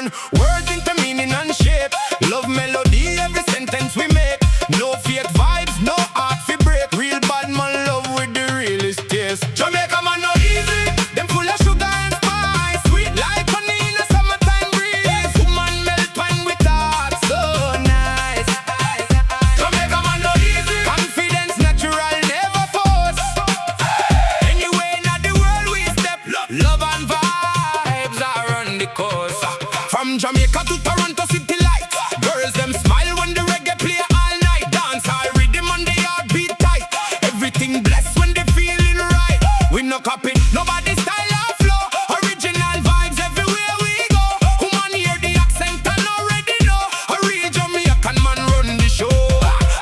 turn words into meaning and shape. Love melody, every sentence we make. No fake vibes, no heart fi break. Real bad man love with the realest taste. Jamaica man no easy, them full of sugar and spice. Sweet like honey in a summertime breeze. Woman melt wine with heart, so nice. Jamaica man no easy, confidence natural, never force. Anyway in the world we step, love and vibes are on the course. From Jamaica to Toronto city lights, girls them smile when the reggae play all night. Dance all rhythm and the heartbeat tight. Everything blessed when they feeling right. We no copy nobody style or flow. Original vibes everywhere we go. Woman hear the accent and already know. A real Jamaican man run the show.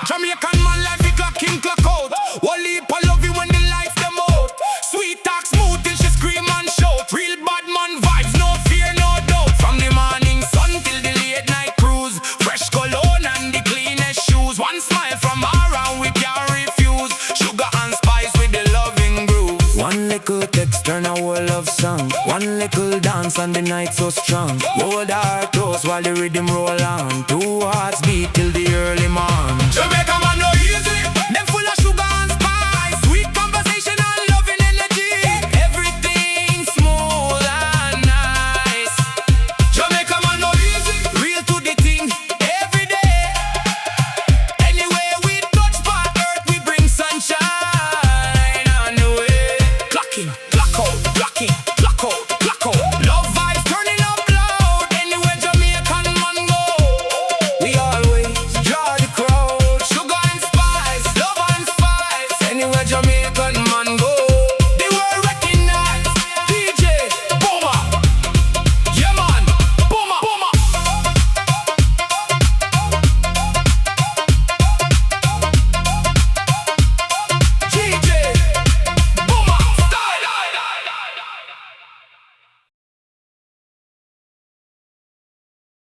Jamaican man life it clock in clock out. One leap I love you when the lights them out. Sweet talk smooth till she scream and shout. Real bad man vibes, no fear, no doubt. From the morning sun till the late night cruise. Fresh cologne and the cleanest shoes. One smile from around we can't refuse. Sugar and spice with the loving groove. One little text turn a whole love song. One little dance and the night so strong. Hold our close while the rhythm roll on. Two hearts beat till the early morn. Jamaica man no